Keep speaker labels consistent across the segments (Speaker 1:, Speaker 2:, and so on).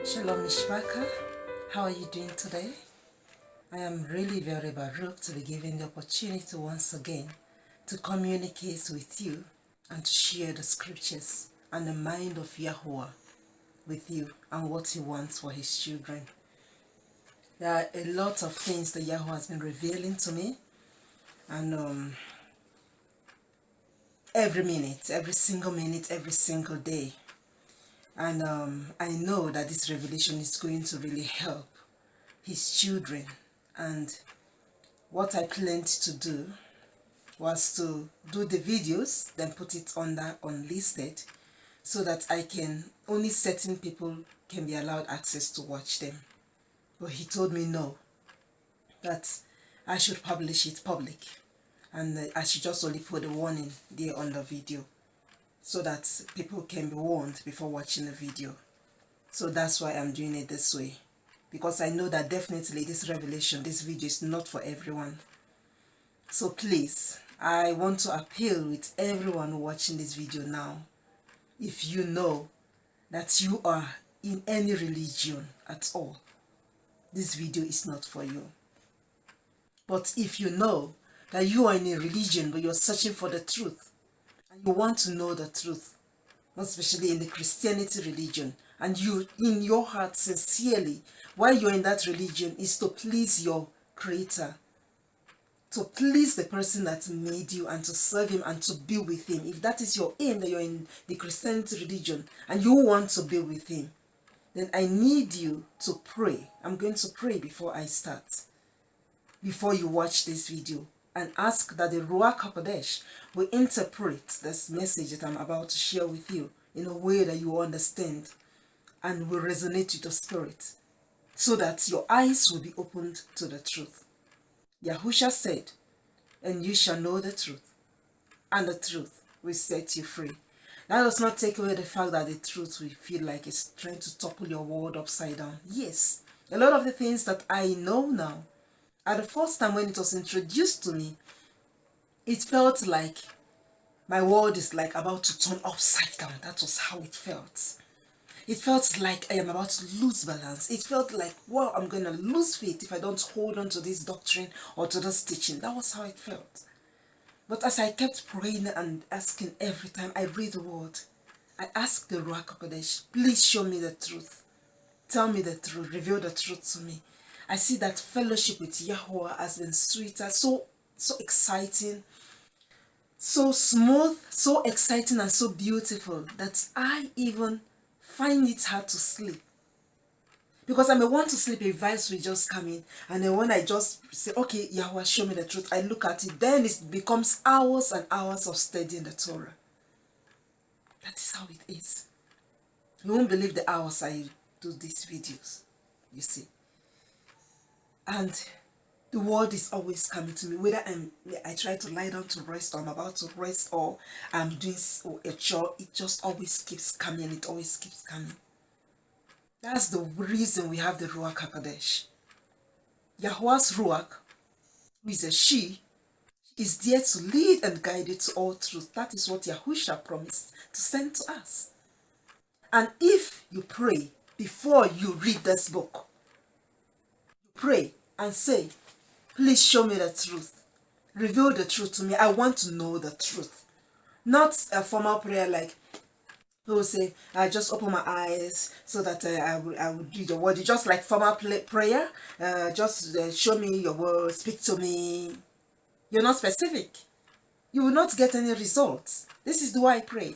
Speaker 1: Shalom Mishpaka, how are you doing today? I am really very baruch to be given the opportunity once again to communicate with you and to share the scriptures and the mind of Yahuah with you and what he wants for his children. There are a lot of things that Yahuah has been revealing to me, and every single minute, every single day. And I know that this revelation is going to really help his children. And what I planned to do was to do the videos, then put it under unlisted, so that only certain people can be allowed access to watch them. But he told me no, that I should publish it public, and I should just only put a warning there on the video, so that people can be warned before watching the video. So that's why I'm doing it this way, because I know that definitely this revelation, this video is not for everyone. So please, I want to appeal with everyone watching this video now. If you know that you are in any religion at all, this video is not for you. But if you know that you are in a religion but you're searching for the truth, and you want to know the truth, especially in the Christianity religion, and you in your heart sincerely, while you're in that religion, is to please your Creator, to please the person that made you, and to serve him and to be with him. If that is your aim, that you're in the Christianity religion and you want to be with him, then I need you to pray. I'm going to pray before I start, before you watch this video, and ask that the Ruach haQodesh will interpret this message that I'm about to share with you in a way that you understand and will resonate with your spirit, so that your eyes will be opened to the truth. Yahusha said, "And you shall know the truth, and the truth will set you free." That does not take away the fact that the truth will feel like it's trying to topple your world upside down. Yes, a lot of the things that I know now, at the first time when it was introduced to me, it felt like my world is like about to turn upside down. That was how it felt. It felt like I am about to lose balance. It felt like, wow, I'm going to lose faith if I don't hold on to this doctrine or to this teaching. That was how it felt. But as I kept praying and asking every time I read the word, I asked the Ruach haQodesh, please show me the truth. Tell me the truth. Reveal the truth to me. I see that fellowship with Yahuah has been sweeter, so exciting, so smooth, so exciting and so beautiful that I even find it hard to sleep. Because I may want to sleep, a verse will just come in, and then when I just say, okay, Yahuah, show me the truth, I look at it, then it becomes hours and hours of studying the Torah. That is how it is. You won't believe the hours I do these videos, you see. And the word is always coming to me, whether I try to lie down to rest, or I'm about to rest, or I'm doing a chore, it just always keeps coming, it always keeps coming. That's the reason we have the Ruach haQodesh. Yahuah's Ruach, who is a she, is there to lead and guide you to all truth. That is what Yahusha promised to send to us. And if you pray before you read this book, you pray and say, please show me the truth. Reveal the truth to me. I want to know the truth. Not a formal prayer like, people say, I just open my eyes so that I would read your word. It's just like formal prayer. Just show me your word, speak to me. You're not specific. You will not get any results. This is the way I pray.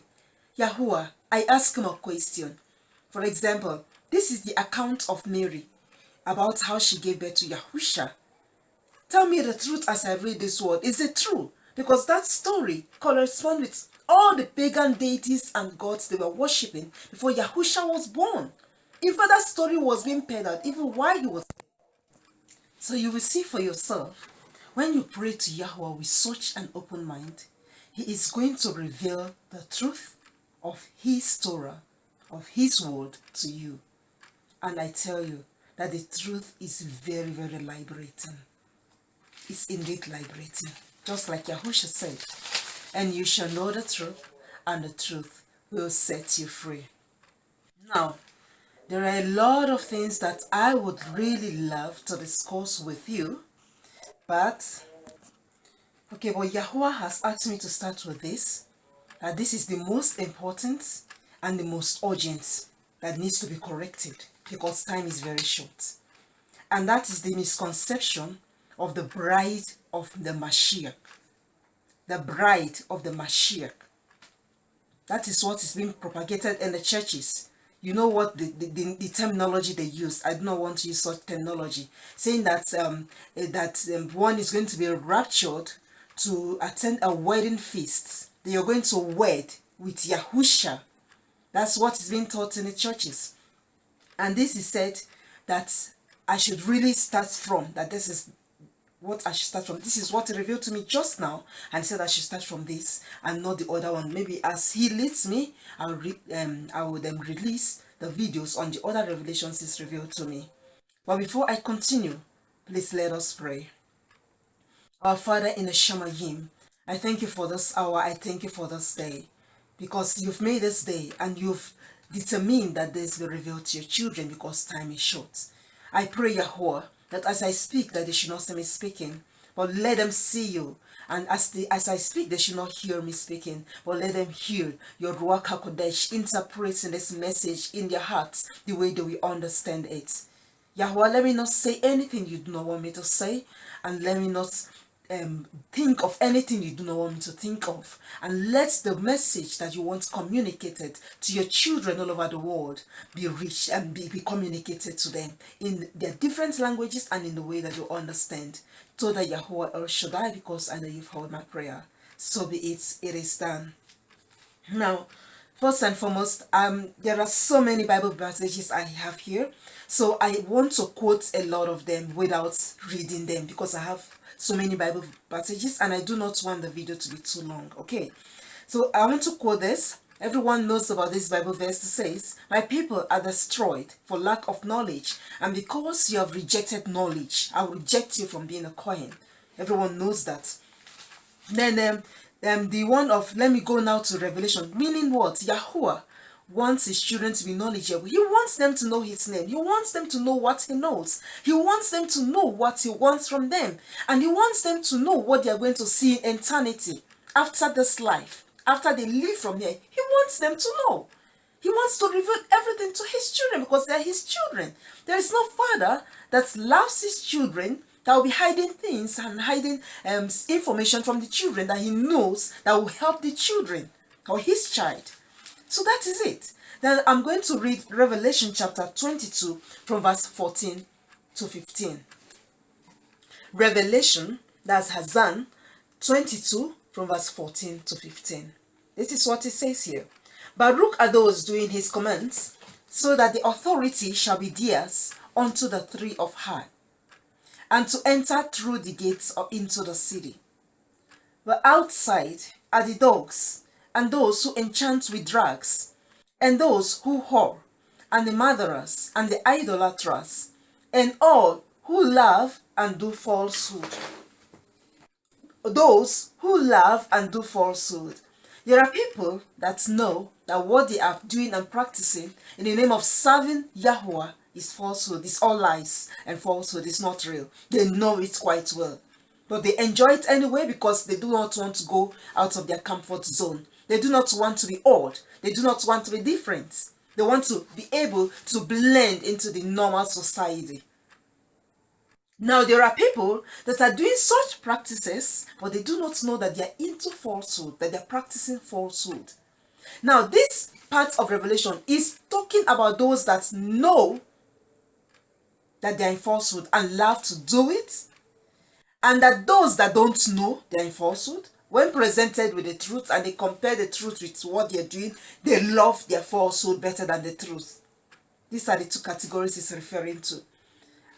Speaker 1: Yahuah, I ask him a question. For example, this is the account of Mary about how she gave birth to Yahusha. Tell me the truth as I read this word. Is it true? Because that story corresponds with all the pagan deities and gods they were worshipping before Yahusha was born. In fact, that story was being peddled even while he was born. So you will see for yourself, when you pray to Yahuah with such an open mind, he is going to reveal the truth of his Torah, of his word to you. And I tell you that the truth is very, very liberating. It's indeed liberating. Just like Yahusha said, and you shall know the truth, and the truth will set you free. Now, There are a lot of things that I would really love to discuss with you, but Yahuah has asked me to start with this, that this is the most important and the most urgent that needs to be corrected because time is very short. And that is the misconception of the bride of the Mashiach. The bride of the Mashiach. That is what is being propagated in the churches. You know what the terminology they use. I do not want to use such terminology. Saying that one is going to be raptured to attend a wedding feast. They are going to wed with Yahusha. That's what is being taught in the churches. And this is said that I should really start from, that this is what I should start from. This is what he revealed to me just now, and said I should start from this and not the other one. Maybe as he leads me, I will then release the videos on the other revelations he's revealed to me. But before I continue, please let us pray. Our Father in the Shamayim, I thank you for this hour. I thank you for this day, because you've made this day and you've determined that this will reveal to your children because time is short. I pray, Yahuah, that as I speak, that they should not see me speaking, but let them see you. And as I speak, they should not hear me speaking, but let them hear your Ruach haQodesh interpreting this message in their hearts the way they will understand it. Yahuah, let me not say anything you do not want me to say, and let me not think of anything you do not want me to think of, and let the message that you want communicated to your children all over the world be reached and be communicated to them in their different languages and in the way that you understand. So that Yahuah El Shaddai, because I know you've heard my prayer, so be it. It is done. Now, first and foremost, there are so many Bible passages I have here, so I want to quote a lot of them without reading them because I have so many Bible passages and I do not want the video to be too long. Okay, so I want to quote this. Everyone knows about this Bible verse that says, "My people are destroyed for lack of knowledge, and because you have rejected knowledge, I will reject you from being a Kohen." Everyone knows that. Then the one of, let me go now to Revelation, meaning what? Yahuah wants his children to be knowledgeable. He wants them to know his name. He wants them to know what he knows. He wants them to know what he wants from them. And he wants them to know what they are going to see in eternity after this life, after they leave from here. He wants them to know. He wants to reveal everything to his children because they are his children. There is no father that loves his children that will be hiding things and hiding information from the children that he knows that will help the children or his child. So that is it. Then I'm going to read Revelation chapter 22 from verse 14 to 15. Revelation, that's Hazan 22 from verse 14 to 15. This is what it says here. Baruch are those doing his commands, so that the authority shall be theirs unto the tree of high, and to enter through the gates or into the city. But outside are the dogs, and those who enchant with drugs, and those who whore, and the murderers, and the idolaters, and all who love and do falsehood. Those who love and do falsehood. There are people that know that what they are doing and practicing in the name of serving Yahuah is falsehood. It's all lies and falsehood. It's not real. They know it quite well. But they enjoy it anyway because they do not want to go out of their comfort zone. They do not want to be odd. They do not want to be different. They want to be able to blend into the normal society. Now, there are people that are doing such practices, but they do not know that they are into falsehood, that they are practicing falsehood. Now, this part of Revelation is talking about those that know that they are in falsehood and love to do it, and that those that don't know they are in falsehood, when presented with the truth and they compare the truth with what they are doing, they love their falsehood better than the truth. These are the two categories it's referring to.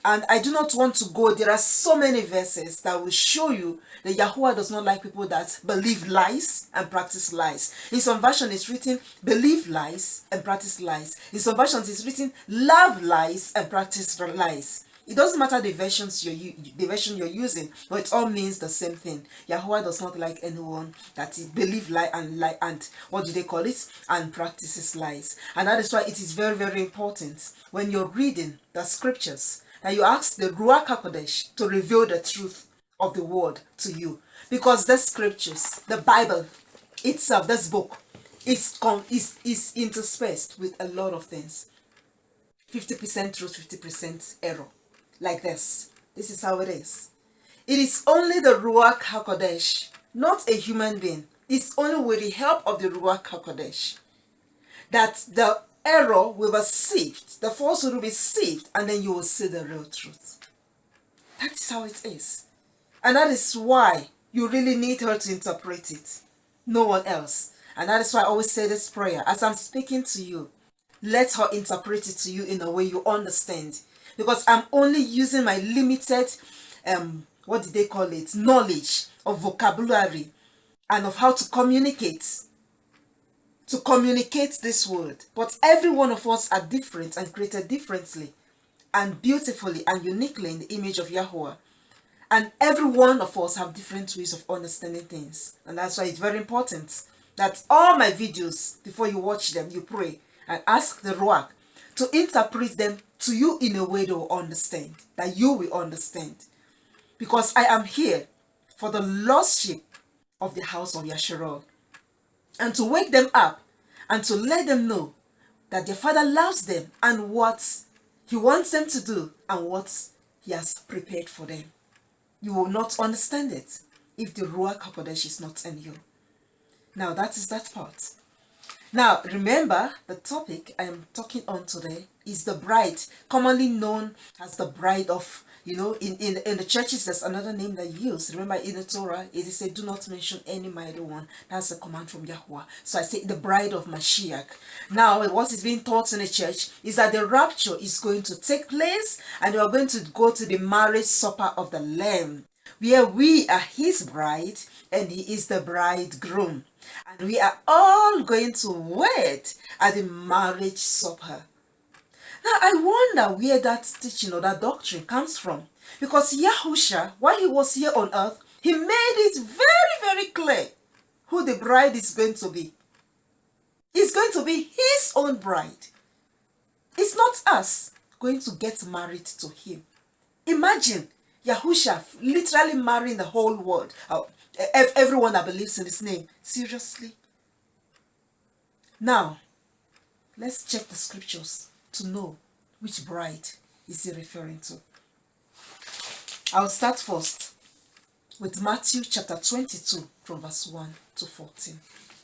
Speaker 1: And I do not want to go, there are so many verses that will show you that Yahuah does not like people that believe lies and practice lies. In some versions it's written, believe lies and practice lies. In some versions it's written, love lies and practice lies. It doesn't matter the version you're using, but it all means the same thing. Yahuah does not like anyone that believe lie and what do they call it? And practices lies. And that is why it is very, very important when you're reading the scriptures that you ask the Ruach haQodesh to reveal the truth of the word to you. Because the scriptures, the Bible itself, this book, is interspersed with a lot of things. 50% truth, 50% error. Like this. This is how it is. It is only the Ruach haQodesh, not a human being. It's only with the help of the Ruach haQodesh that the error will be sieved, the falsehood will be sieved, and then you will see the real truth. That is how it is. And that is why you really need her to interpret it. No one else. And that is why I always say this prayer. As I'm speaking to you, let her interpret it to you in a way you understand. Because I'm only using my limited, what did they call it? Knowledge of vocabulary and of how to communicate this word. But every one of us are different and created differently and beautifully and uniquely in the image of Yahuah. And every one of us have different ways of understanding things. And that's why it's very important that all my videos, before you watch them, you pray and ask the Ruach to interpret them to you in a way they will understand, that you will understand. Because I am here for the lost sheep of the house of Yasharel, and to wake them up and to let them know that their Father loves them and what He wants them to do and what He has prepared for them. You will not understand it if the Ruach haQodesh is not in you. Now that is that part. Now remember, the topic I am talking on today is the bride, commonly known as the bride of, in the churches there's another name that you use. Remember in the Torah it is said, do not mention any mighty one. That's a command from Yahuah. So I say the bride of Mashiach. Now what is being taught in the church is that the rapture is going to take place and we are going to go to the marriage supper of the Lamb, where we are His bride and He is the bridegroom. And we are all going to wed at the marriage supper. Now, I wonder where that teaching or that doctrine comes from. Because Yahusha, while He was here on earth, He made it very, very clear who the bride is going to be. It's going to be His own bride. It's not us going to get married to Him. Imagine Yahusha literally marrying the whole world. Everyone that believes in His name. Seriously? Now, let's check the scriptures to know which bride is He referring to. I'll start first with Matthew chapter 22 from verse 1 to 14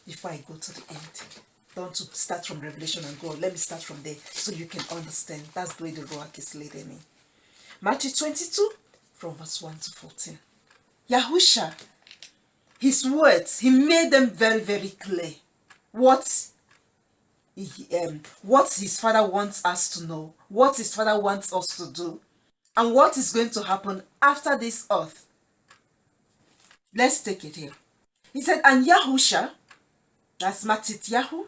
Speaker 1: before I go to the end. Don't to start from Revelation and go. Let me start from there so you can understand. That's the way the Ruach is leading me. Matthew 22 from verse 1 to 14. Yahusha, His words, He made them very, very clear. What His Father wants us to know, what His Father wants us to do, and what is going to happen after this earth. Let's take it here. He said, and Yahusha, that's Matityahu,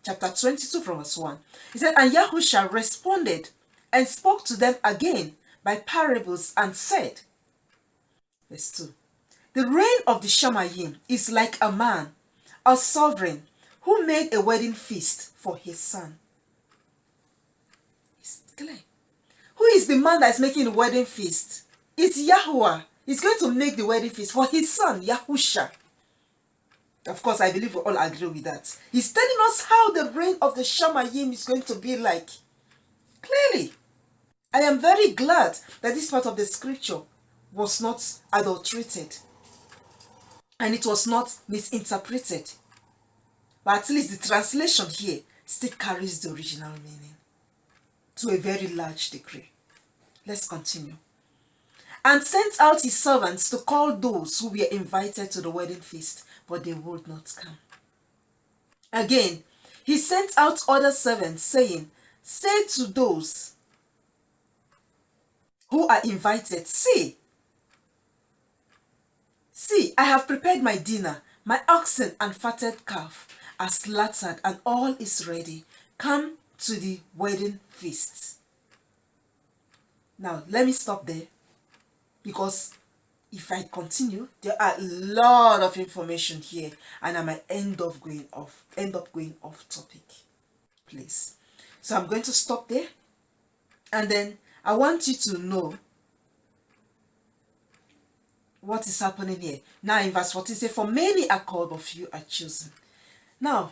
Speaker 1: chapter 22 from verse 1. He said, and Yahusha responded and spoke to them again by parables and said, verse 2, the reign of the Shamayim is like a man, a sovereign, who made a wedding feast for his son. It's clear. Who is the man that is making the wedding feast? It's Yahuah. He's going to make the wedding feast for his son, Yahusha. Of course, I believe we all agree with that. He's telling us how the reign of the Shamayim is going to be like. Clearly. I am very glad that this part of the scripture was not adulterated. And it was not misinterpreted. But at least the translation here still carries the original meaning to a very large degree. Let's continue. And sent out his servants to call those who were invited to the wedding feast, but they would not come. Again, he sent out other servants, saying, say to those who are invited, see, I have prepared my dinner, my oxen and fatted calf are slaughtered, and all is ready. Come to the wedding feast. Now, let me stop there, because if I continue, there are a lot of information here, and I might end up going off topic, please. So I'm going to stop there, and then I want you to know what is happening here. Now in verse 14, say, for many are called, but few are chosen. Now,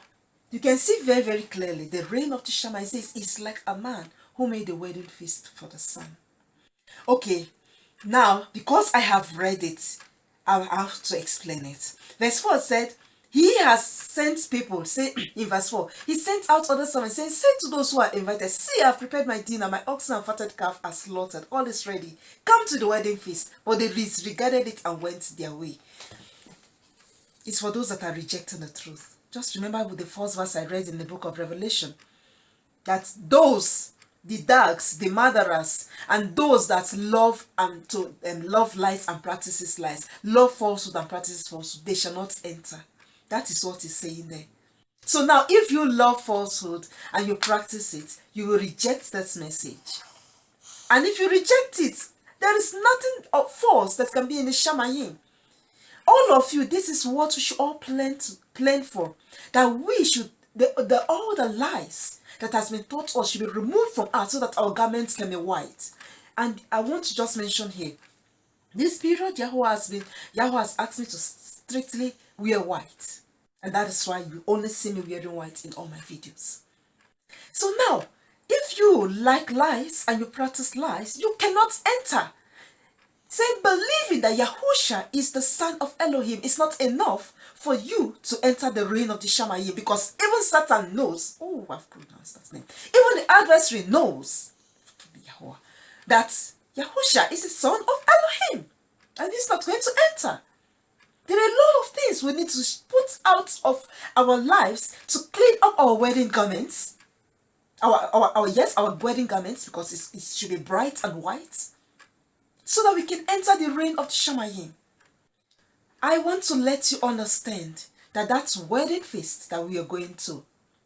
Speaker 1: you can see very, very clearly the reign of the Shammai says it's like a man who made a wedding feast for the sun. Okay, now, because I have read it, I have to explain it. Verse 4 said, he has sent people, say in verse 4, he sent out other servants, saying, say to those who are invited, see, I have prepared my dinner, my oxen and fatted calf are slaughtered, all is ready. Come to the wedding feast. But they disregarded it and went their way. It's for those that are rejecting the truth. Just remember with the first verse I read in the book of Revelation, that those, the dogs, the murderers, and those that love love lies and practices lies, love falsehood and practices falsehood, they shall not enter. That is what he's saying there. So now, if you love falsehood and you practice it, you will reject that message. And if you reject it, there is nothing of false that can be in the Shamayim. All of you, this is what we should all plan for. That we should, all the lies that has been taught us should be removed from us so that our garments can be white. And I want to just mention here, this period Yahuah has asked me to strictly wear white. And that is why you only see me wearing white in all my videos. So now, if you like lies and you practice lies, you cannot enter. Say, believing that Yahusha is the son of Elohim is not enough for you to enter the reign of the Shamayim, because even Satan knows, oh, I've pronounced that name, even the adversary knows, Yahuah, that Yahusha is the son of Elohim, and he's not going to enter. There are a lot of things we need to put out of our lives to clean up our wedding garments, our wedding garments, because it should be bright and white, so that we can enter the reign of the Shamayim. I want to let you understand that that wedding feast that we are going to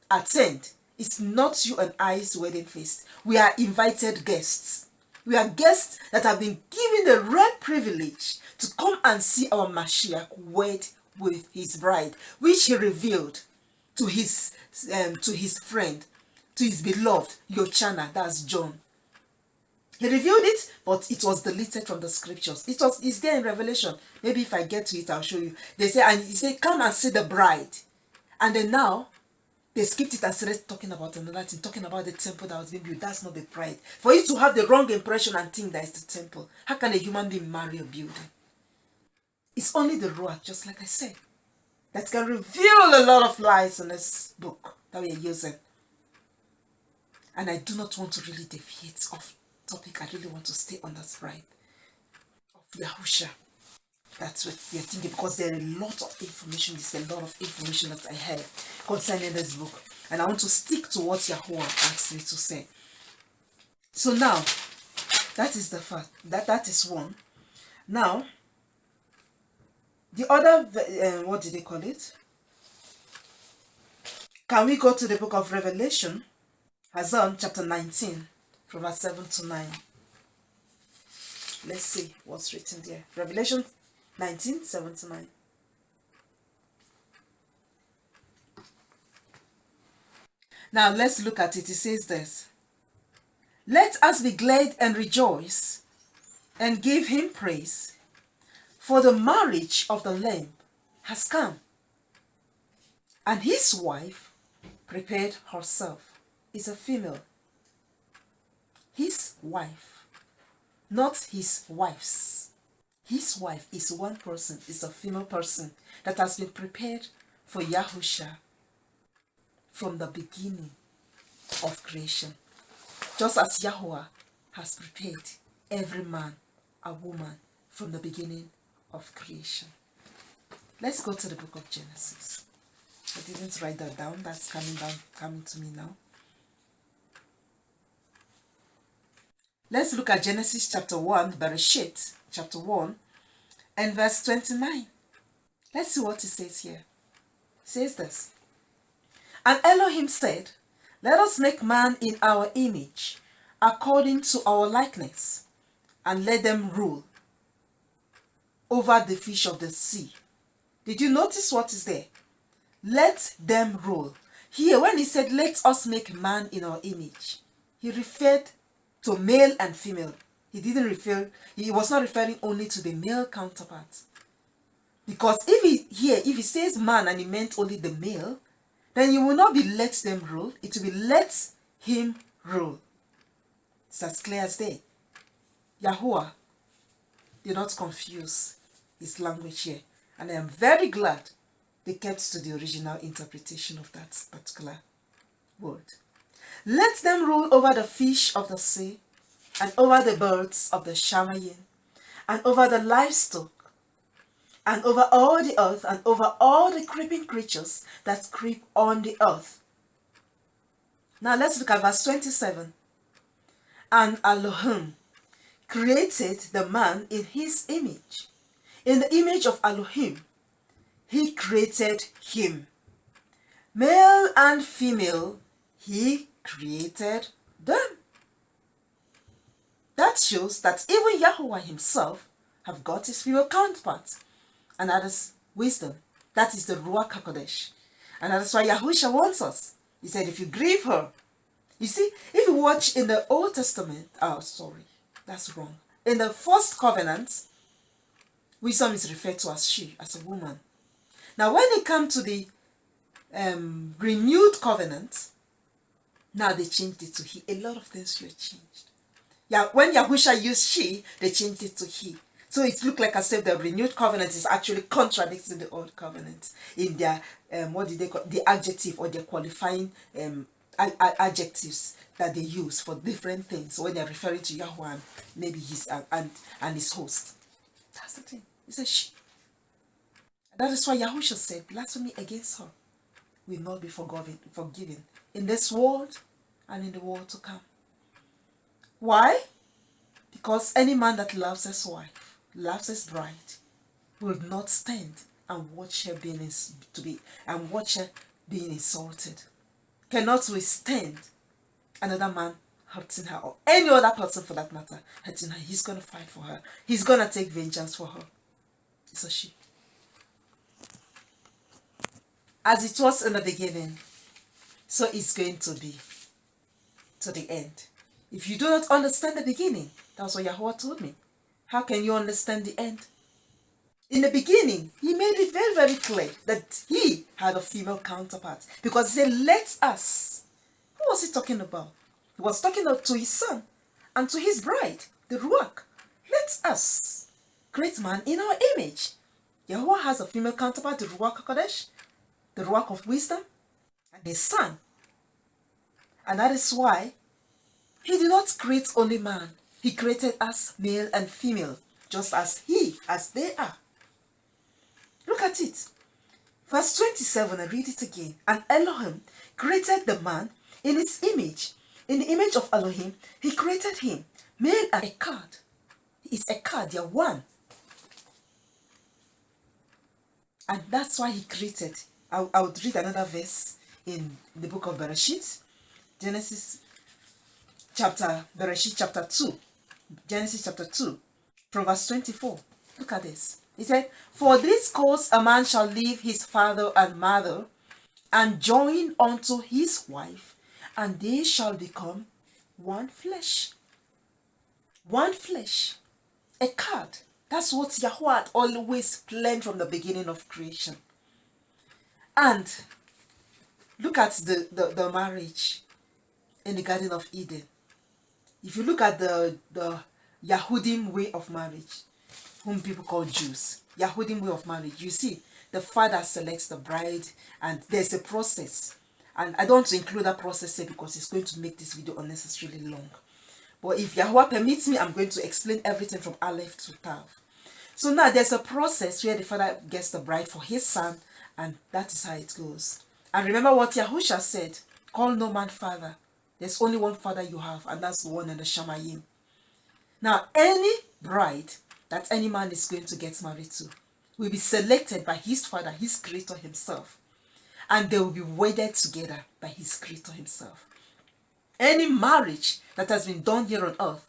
Speaker 1: attend is not you and I's wedding feast. We are invited guests. We are guests that have been given the rare privilege to come and see our Mashiach wed with his bride, which he revealed to his friend, to his beloved Yochana, that's John. He revealed it, but it was deleted from the scriptures. It's there in Revelation. Maybe if I get to it, I'll show you. They say, and he said, come and see the bride. And then now, they skipped it and started talking about another thing, talking about the temple that was being built. That's not the bride. For you to have the wrong impression and think that it's the temple, how can a human being marry a building? It's only the Ruach, just like I said, that can reveal a lot of lies in this book that we are using. And I do not want to really deviate off topic. I really want to stay on that bride of Yahusha. That's what we are thinking, because there are a lot of information. There's a lot of information that I have concerning this book, and I want to stick to what Yahuah asked me to say. So now, that is the fact. That is one. Now, the other, what did they call it? Can we go to the book of Revelation, Hazan chapter 19, from verse 7 to 9. Let's see what's written there. Revelation 19, 7 to 9. Now let's look at it. It says this. Let us be glad and rejoice and give him praise, for the marriage of the Lamb has come, and his wife prepared herself. Is a female. His wife, not his wives. His wife is one person, is a female person that has been prepared for Yahusha from the beginning of creation. Just as Yahuah has prepared every man, a woman, from the beginning of creation. Let's go to the book of Genesis. I didn't write that down. That's coming to me now. Let's look at Genesis chapter 1, Bereshit chapter 1 and verse 29. Let's see what it says here. It says this. And Elohim said, let us make man in our image, according to our likeness. and let them rule over the fish of the sea. Did you notice what is there? Let them rule. Here, when he said, let us make man in our image, he referred to male and female. He was not referring only to the male counterpart. Because if he says man and he meant only the male, then you will not be let them rule. It will be let him rule. It's as clear as day. Yahuah did not confuse his language here. And I am very glad they kept to the original interpretation of that particular word. Let them rule over the fish of the sea, and over the birds of the shamayim, and over the livestock, and over all the earth, and over all the creeping creatures that creep on the earth. Now let's look at verse 27. And Elohim created the man in his image. In the image of Elohim, he created him. Male and female, he created them. That shows that even Yahuah himself have got his female counterpart. And that is wisdom. That is the Ruach haQodesh. And that is why Yahusha wants us. He said, if you grieve her. You see, if you watch in the Old Testament, that's wrong. In the first covenant, wisdom is referred to as she, as a woman. Now, when it comes to the renewed covenant, now they changed it to he. A lot of things were changed. Yeah, when Yahusha used she, they changed it to he. So it looked like as if the renewed covenant is actually contradicting the old covenant in their, what did they call the adjective or their qualifying adjectives that they use for different things when they're referring to Yahuah and maybe his and his host. That's the thing. It's a she. That is why Yahusha said, blasphemy against her will not be forgiven in this world and in the world to come. Why? Because any man that loves his wife, loves his bride, will not stand and watch her being insulted. Cannot withstand another man hurting her, or any other person for that matter hurting her. He's going to fight for her. He's going to take vengeance for her. It's a she. As it was in the beginning, so it's going to be to the end. If you do not understand the beginning, that's what Yahuah told me. How can you understand the end? In the beginning, he made it very, very clear that he had a female counterpart. Because he said, let us. Who was he talking about? He was talking to his son and to his bride, the Ruach. Let us create man in our image. Yahuah has a female counterpart, the Ruach haQodesh, the Ruach of wisdom, and his son. And that is why he did not create only man. He created us male and female, just as they are. Look at it. Verse 27, I read it again. And Elohim created the man in his image. In the image of Elohim, he created him. Male and Echad. It's Echad, they are one. And that's why he created. I would read another verse in the book of Bereshit. Bereshit chapter 2. Genesis chapter 2, from verse 24. Look at this. He said, for this cause a man shall leave his father and mother, and join unto his wife, and they shall become one flesh. One flesh. Echad. That's what Yahuah had always planned from the beginning of creation. And look at the marriage in the Garden of Eden. If you look at the Yahudim way of marriage, whom people call Jews, Yahudim way of marriage, you see, the father selects the bride, and there's a process. And I don't want to include that process here because it's going to make this video unnecessarily long. But if Yahuah permits me, I'm going to explain everything from Aleph to Tav. So now there's a process where the father gets the bride for his son, and that is how it goes. And remember what Yahusha said, call no man father. There's only one father you have, and that's the one in the Shamayim. Now, any bride that any man is going to get married to will be selected by his father, his creator himself. And they will be wedded together by his creator himself. Any marriage that has been done here on earth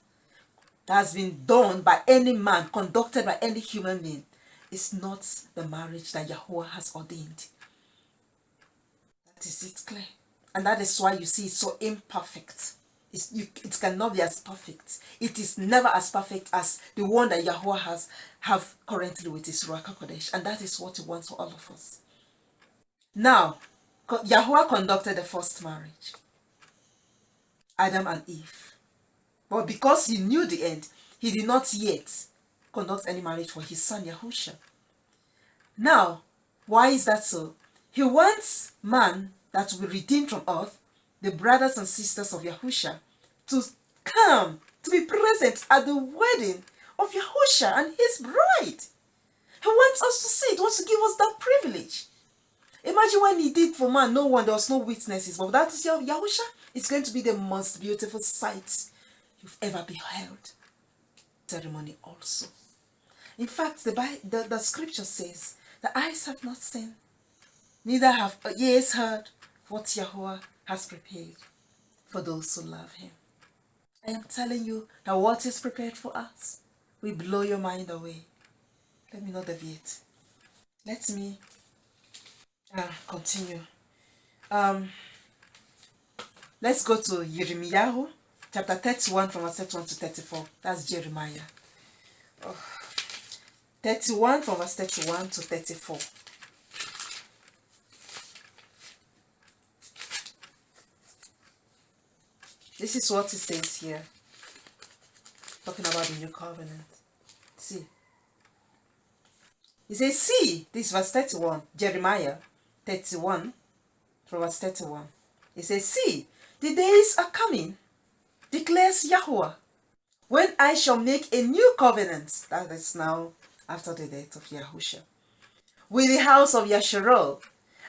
Speaker 1: that has been done by any man, conducted by any human being, is not the marriage that Yahuah has ordained. That is it clear. And that is why you see it's so imperfect. It cannot be as perfect. It is never as perfect as the one that Yahuah have currently with his Ruach haQodesh. And that is what he wants for all of us. Now, Yahuah conducted the first marriage, Adam and Eve. But because he knew the end, he did not yet conduct any marriage for his son Yahusha. Now, why is that so? He wants man that will be redeemed from earth, the brothers and sisters of Yahusha, to come, to be present at the wedding of Yahusha and his bride. He wants us to see it, wants to give us that privilege. Imagine when he did for man, no one, there was no witnesses. But that is Yahusha. It's going to be the most beautiful sight you've ever beheld. Ceremony also. In fact, the scripture says, the eyes have not seen, neither have ears heard what Yahuah has prepared for those who love him. I am telling you that what is prepared for us will blow your mind away. Let me not deviate. Let me continue. Let's go to Jeremiah chapter 31 from verse 31 to 34. That's Jeremiah. 31 from verse 31 to 34. This is what it says here. Talking about the new covenant. See. It says, see, this is verse 31, Jeremiah 31 from verse 31. It says, see, the days are coming, declares Yahuah, when I shall make a new covenant, that is now after the death of Yahusha, with the house of Yasharel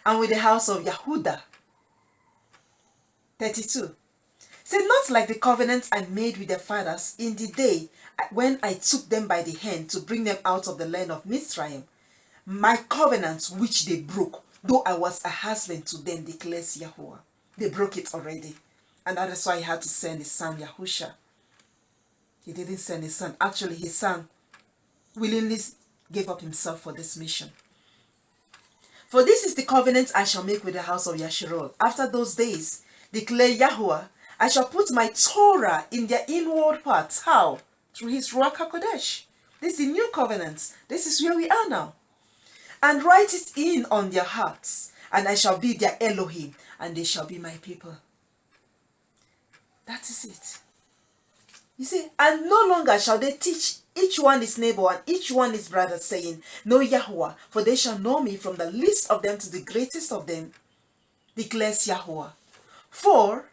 Speaker 1: and with the house of Yahudah. 32. Say, not like the covenant I made with their fathers in the day when I took them by the hand to bring them out of the land of Mizraim, my covenant which they broke, though I was a husband to them, declares Yahuah. They broke it already. And that is why he had to send his son Yahusha. He didn't send his son. Actually, his son willingly gave up himself for this mission. For this is the covenant I shall make with the house of Yasharel. After those days, declare Yahuah, I shall put my Torah in their inward parts. How? Through his Ruach haQodesh. This is the new covenant. This is where we are now. And write it in on their hearts. And I shall be their Elohim. And they shall be my people. That is it. You see, and no longer shall they teach each one his neighbor and each one his brother, saying, know Yahuah, for they shall know me from the least of them to the greatest of them, declares Yahuah. For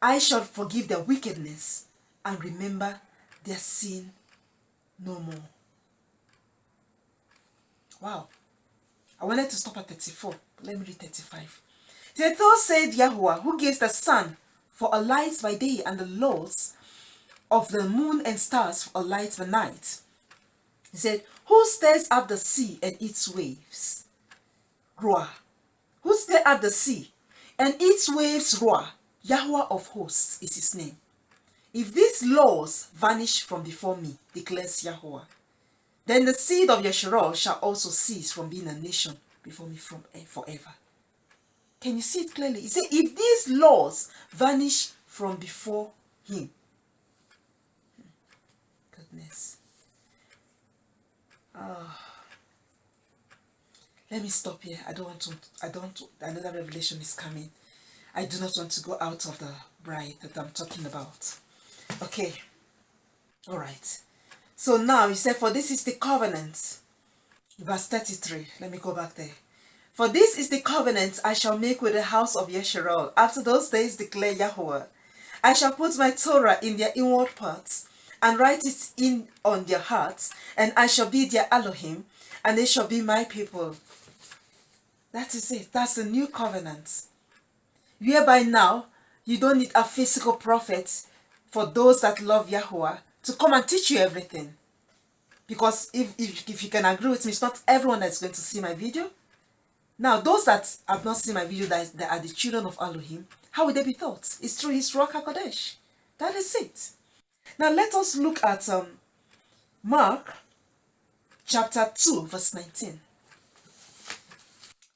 Speaker 1: I shall forgive their wickedness and remember their sin no more. Wow. I wanted to stop at 34. Let me read 35. Thus said Yahuah, who gives the sun for a light by day and the laws of the moon and stars for a light by night. He said, who stirs up the sea and its waves? Ruach. Who stirs up the sea and its waves? Ruach. Yahuah of hosts is his name. If these laws vanish from before me, declares Yahuah, then the seed of Yasharel shall also cease from being a nation before me from forever. Can you see it clearly? He said, if these laws vanish from before him. Goodness. Let me stop here. Another revelation is coming. I do not want to go out of the bride that I'm talking about. Okay. All right. So now he said, for this is the covenant. Verse 33. Let me go back there. For this is the covenant I shall make with the house of Yasharel. After those days, declare Yahuah, I shall put my Torah in their inward parts and write it in on their hearts, and I shall be their Elohim, and they shall be my people. That is it. That's the new covenant. Whereby now, you don't need a physical prophet for those that love Yahuah to come and teach you everything. Because if you can agree with me, it's not everyone that's going to see my video. Now, those that have not seen my video that are the children of Elohim, How will they be taught? It's through his Ruach haQodesh. That is it. Now let us look at Mark chapter 2 verse 19.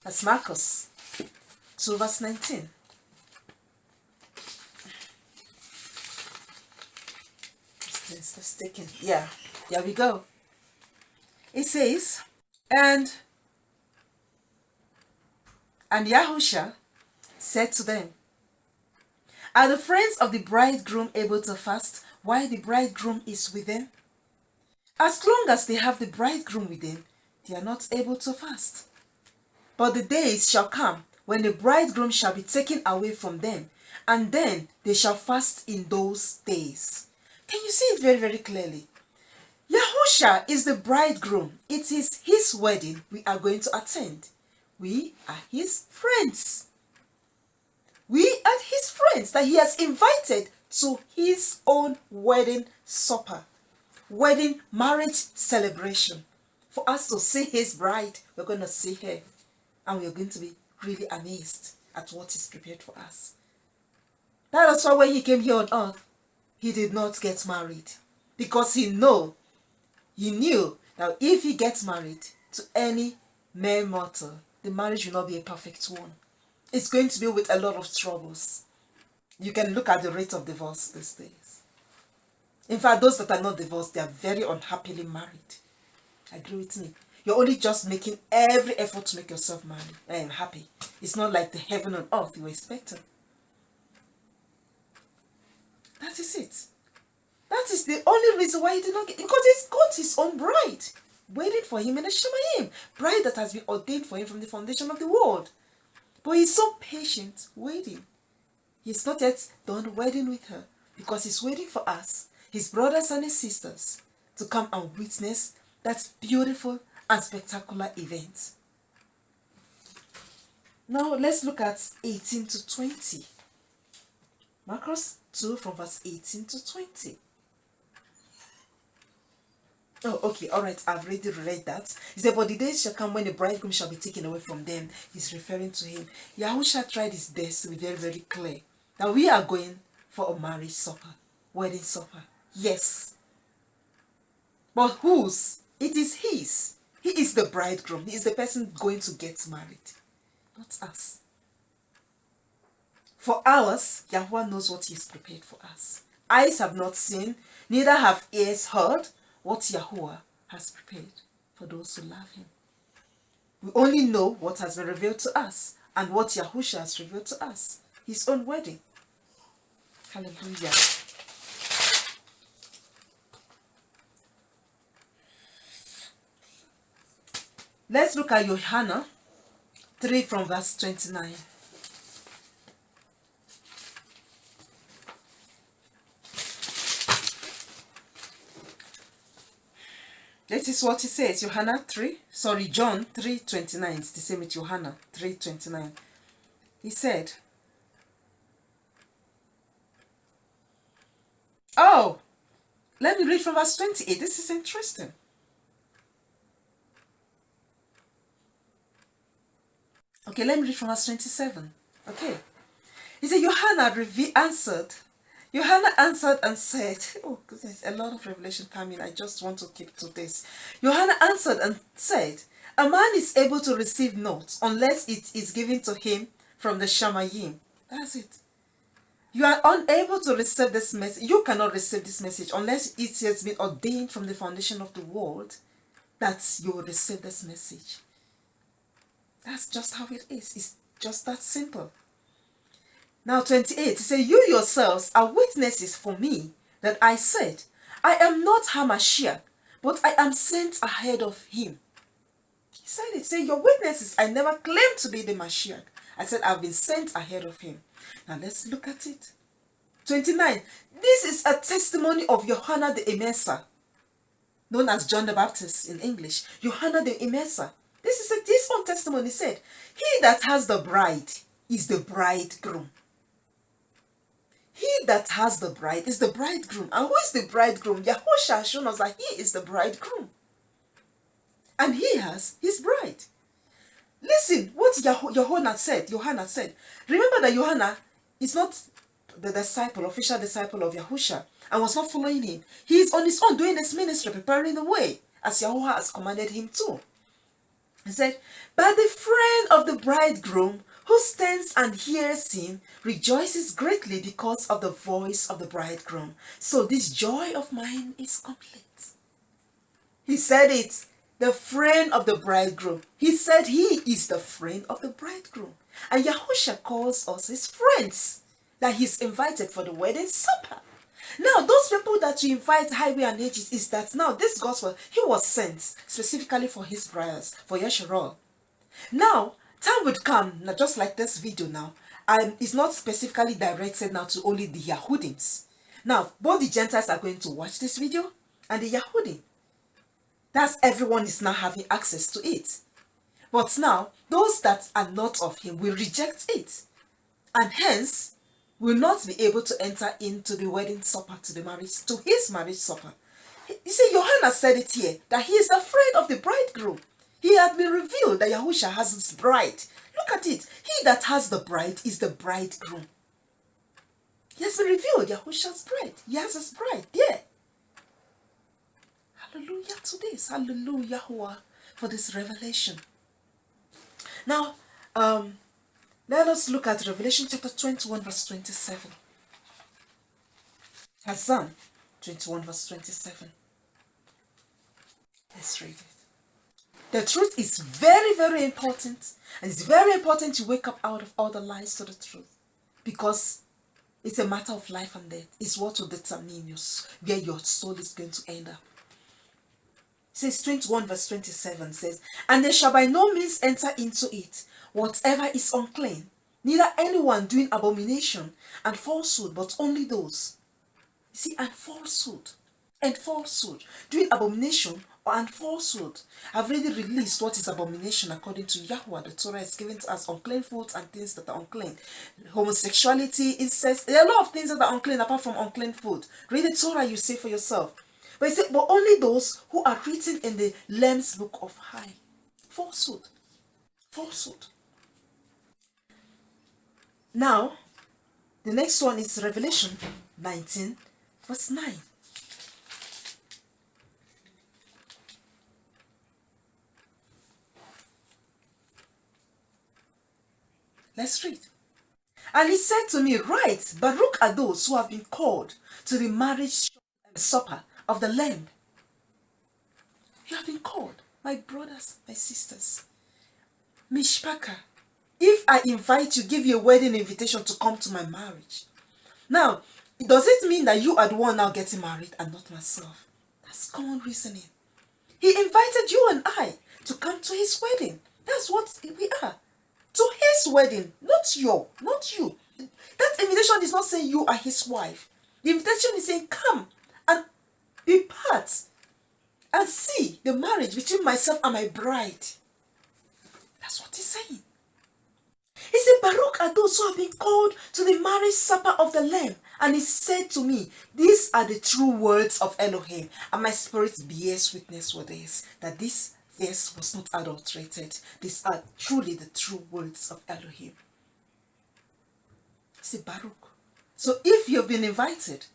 Speaker 1: That's Marcus 2 verse 19. Let's take it. Yeah, there we go. It says, and Yahusha said to them, are the friends of the bridegroom able to fast while the bridegroom is with them? As long as they have the bridegroom with them, they are not able to fast. But the days shall come when the bridegroom shall be taken away from them, and then they shall fast in those days. Can you see it very, very clearly? Yahusha is the bridegroom. It is his wedding we are going to attend. We are his friends. We are his friends that he has invited to his own wedding supper, wedding marriage celebration. For us to see his bride, we're going to see her, and we're going to be really amazed at what is prepared for us. That is why when he came here on earth, he did not get married, because he knew that if he gets married to any mere mortal, the marriage will not be a perfect one. It's going to be with a lot of troubles. You can look at the rate of divorce these days. In fact, those that are not divorced, they are very unhappily married. Agree with me? You're only just making every effort to make yourself married and happy. It's not like the heaven on earth you were expecting. That is it. That is the only reason why he did not get, because he's got his own bride waiting for him in the Shemayim, bride that has been ordained for him from the foundation of the world. But he's so patient, waiting. He's not yet done wedding with her, because he's waiting for us, his brothers and his sisters, to come and witness that beautiful and spectacular event. Now let's look at 18 to 20. Marcus 2 from verse 18 to 20. Oh, okay, all right, I've already read that. He said, but the days shall come when the bridegroom shall be taken away from them. He's referring to him. Yahusha tried his best to be very, very clear that we are going for a marriage supper, wedding supper. Yes. But whose? It is his. He is the bridegroom. He is the person going to get married, not us. For ours, Yahuah knows what he has prepared for us. Eyes have not seen, neither have ears heard what Yahuah has prepared for those who love him. We only know what has been revealed to us and what Yahusha has revealed to us. His own wedding. Hallelujah. Let's look at Yohana 3 from verse 29. This is what he says, John 3:29. It's the same with Yohana 3:29. He said, oh, let me read from verse 28. This is interesting. Okay, let me read from verse 27. Okay. He said, Johanna answered and said, oh, there's a lot of revelation coming. I just want to keep to this. Johanna answered and said, a man is able to receive naught unless it is given to him from the Shemayim. That's it. You are unable to receive this message. You cannot receive this message unless it has been ordained from the foundation of the world that you will receive this message. That's just how it is. It's just that simple. Now 28, he said, you yourselves are witnesses for me that I said, I am not Hamashiach, but I am sent ahead of him. He said it, say, your witnesses, I never claimed to be the Mashiach. I said, I've been sent ahead of him. Now let's look at it. 29, this is a testimony of Yohana the Emesa, known as John the Baptist in English. Yohana the Emesa. This is his own testimony. Said, he that has the bride is the bridegroom. He that has the bride is the bridegroom. And who is the bridegroom? Yahusha has shown us that he is the bridegroom. And he has his bride. Listen, what Johanna said. Remember that Johanna is not the disciple, official disciple of Yahusha, and was not following him. He is on his own doing this ministry, preparing the way, as Yahuah has commanded him to. He said, but the friend of the bridegroom who stands and hears him rejoices greatly because of the voice of the bridegroom. So this joy of mine is complete. He said it, the friend of the bridegroom. He said he is the friend of the bridegroom. And Yahusha calls us his friends, that he's invited for the wedding supper. Now, those people that you invite highway and hedges, is that now this gospel, he was sent specifically for his brothers, for Yeshurun. Now, time would come, now just like this video now, and it's not specifically directed now to only the Yahudims. Now, both the Gentiles are going to watch this video, and the Yahudim. That's everyone is now having access to it. But now, those that are not of him will reject it. And hence, will not be able to enter into the wedding supper, to his marriage supper. You see, Yohana said it here, that he is afraid of the bridegroom. He had been revealed that Yahusha has his bride. Look at it. He that has the bride is the bridegroom. He has been revealed, Yahusha's bride. He has his bride there. Hallelujah to this. Hallelujah, Yahuah, for this revelation. Now, let us look at Revelation chapter 21, verse 27. Hassan 21, verse 27. Let's read it. The truth is very, very important. And it's very important to wake up out of all the lies to the truth. Because it's a matter of life and death. It's what will determine where your soul is going to end up. It says 21 verse 27 says, and they shall by no means enter into it, whatever is unclean, neither anyone doing abomination and falsehood, but only those. You see, and falsehood, doing abomination and falsehood. I've already released what is abomination according to Yahuah. The Torah is given to us unclean foods and things that are unclean. Homosexuality, incest, there are a lot of things that are unclean apart from unclean food. Read the Torah, you see for yourself. But he said, but only those who are written in the Lamb's book of high. Falsehood. Now, the next one is Revelation 19, verse 9. Let's read. And he said to me, write, Baruch are those who have been called to the marriage supper of the Lamb. You have been called, my brothers, my sisters. Mishpaka. If I invite you, give you a wedding invitation to come to my marriage. Now, does it mean that you are the one now getting married and not myself? That's common reasoning. He invited you and I to come to his wedding. That's what we are. To his wedding, not you. That invitation is not saying you are his wife. The invitation is saying, come and be part and see the marriage between myself and my bride. That's what he's saying. He said, Baruch are those who have been called to the marriage supper of the Lamb. And he said to me, these are the true words of Elohim. And my spirit bears witness with this, that this verse was not adulterated. These are truly the true words of Elohim. He said, Baruch. So if you've been invited,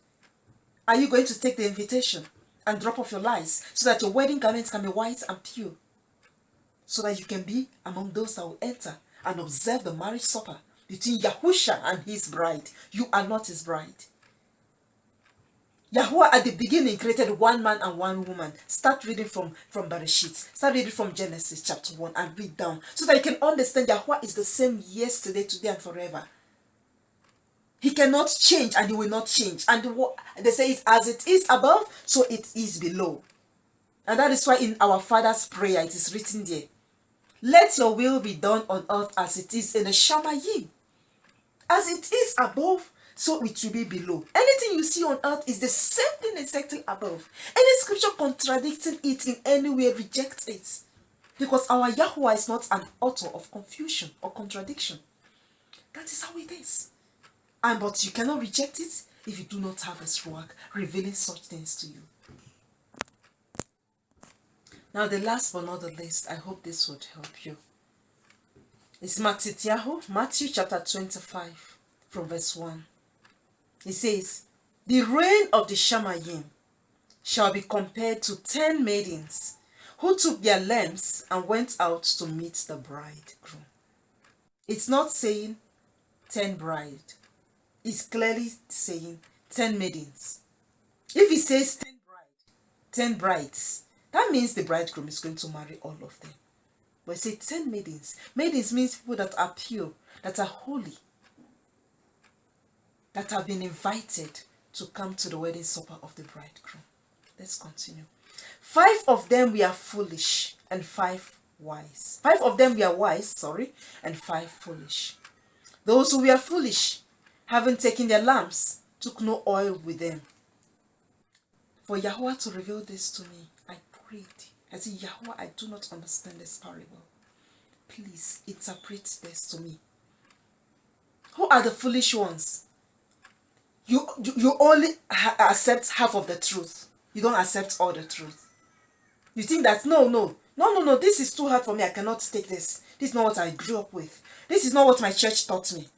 Speaker 1: are you going to take the invitation and drop off your lies so that your wedding garments can be white and pure? So that you can be among those that will enter and observe the marriage supper between Yahusha and his bride. You are not his bride. Yahuah at the beginning created one man and one woman. Start reading from Bereshit. Start reading from Genesis chapter 1 and read down. So that you can understand Yahuah is the same yesterday, today and forever. He cannot change and he will not change. And they say it's as it is above, so it is below. And that is why in our Father's prayer it is written there, let your will be done on earth as it is in the Shamayim. As it is above, so it will be below. Anything you see on earth is the same thing exactly above. Any scripture contradicting it in any way rejects it. Because our Yahuah is not an author of confusion or contradiction. That is how it is. But you cannot reject it if you do not have his Ruach revealing such things to you. Now the last but not the least, I hope this would help you. It's Matthew chapter 25, from verse 1. It says, the reign of the Shamayim shall be compared to 10 maidens who took their lamps and went out to meet the bridegroom. It's not saying 10 brides. It's clearly saying 10 maidens. If it says 10 brides, that means the bridegroom is going to marry all of them. But it says 10 maidens. Maidens means people that are pure, that are holy, that have been invited to come to the wedding supper of the bridegroom. Let's continue. 5 of them were foolish and 5 wise. 5 of them were wise, and 5 foolish. Those who were foolish, having taken their lamps, took no oil with them. For Yahuah to reveal this to me, I prayed. I said, Yahuah, I do not understand this parable. Please interpret this to me. Who are the foolish ones? You only accept half of the truth. You don't accept all the truth. You think that, no, this is too hard for me. I cannot take this. This is not what I grew up with. This is not what my church taught me.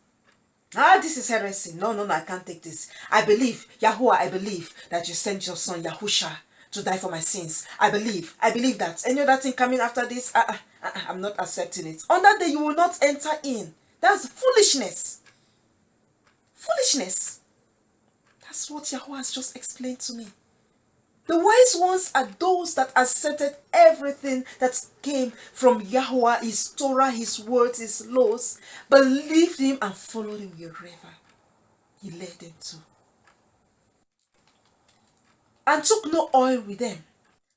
Speaker 1: This is heresy. No, I can't take this. I believe, Yahuah, I believe that you sent your son, Yahusha, to die for my sins. I believe that. Any other thing coming after this, I'm not accepting it. On that day, you will not enter in. That's foolishness. Foolishness. That's what Yahuah has just explained to me. The wise ones are those that accepted everything that came from Yahuah, his Torah, his words, his laws, believed him and followed him wherever he led them to. And took no oil with them,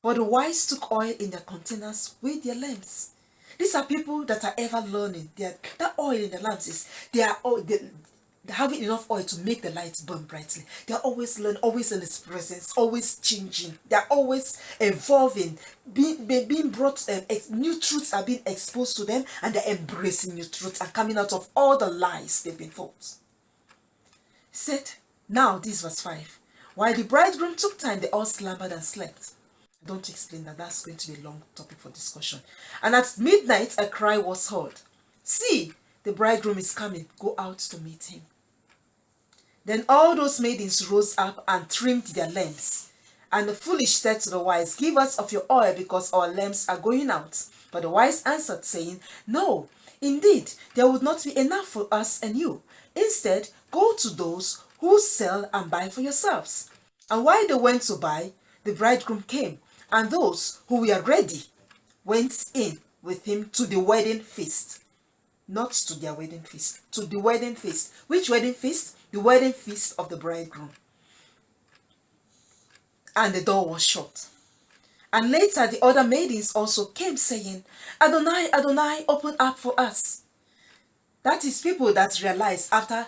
Speaker 1: but the wise took oil in their containers with their lamps. These are people that are ever learning. That oil in the lamps they're having enough oil to make the lights burn brightly. They're always learning, always in his presence, always changing. They're always evolving, being brought, new truths are being exposed to them, and they're embracing new truths and coming out of all the lies they've been taught. He said, now this verse 5. While the bridegroom took time, they all slumbered and slept. I don't explain that. That's going to be a long topic for discussion. And at midnight, a cry was heard. See, the bridegroom is coming. Go out to meet him. Then all those maidens rose up and trimmed their lamps. And the foolish said to the wise, give us of your oil, because our lamps are going out. But the wise answered, saying, no, indeed, there would not be enough for us and you. Instead, go to those who sell and buy for yourselves. And while they went to buy, the bridegroom came, and those who were ready went in with him to the wedding feast. Not to their wedding feast, to the wedding feast. Which wedding feast? The wedding feast of the bridegroom. And the door was shut. And later the other maidens also came, saying, Adonai, Adonai, open up for us. That is people that realize after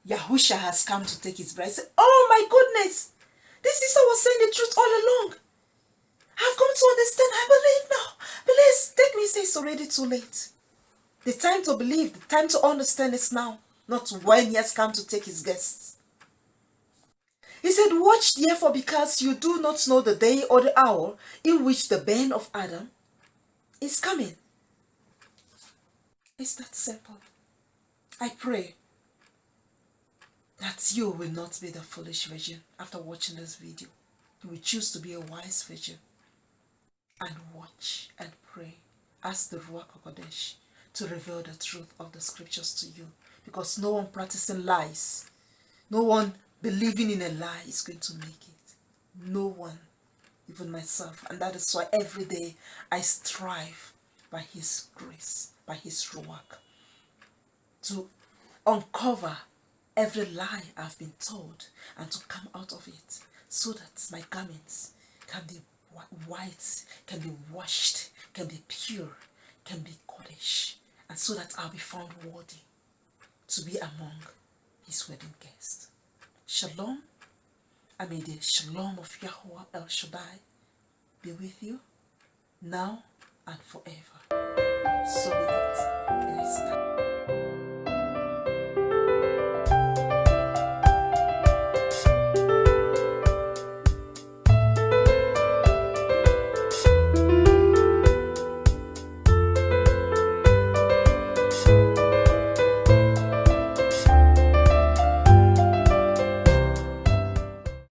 Speaker 1: Yahusha has come to take his bride, say, oh my goodness, this sister was saying the truth all along. I've come to understand. I believe now. Please take me. Say it's already too late. The time to believe, the time to understand is now, not when he has come to take his guests. He said, watch therefore, because you do not know the day or the hour in which the bane of Adam is coming. It's that simple. I pray that you will not be the foolish virgin after watching this video. You will choose to be a wise virgin and watch and pray. Ask the Ruach haQodesh to reveal the truth of the scriptures to you, because no one practicing lies, no one believing in a lie is going to make it. No one, even myself. And that is why every day I strive by his grace, by his Ruach, to uncover every lie I've been told and to come out of it, so that my garments can be white, can be washed, can be pure, can be haQodesh, and so that I'll be found worthy to be among his wedding guests. Shalom, and may the shalom of Yahuah El Shaddai be with you now and forever. So be it. It is time.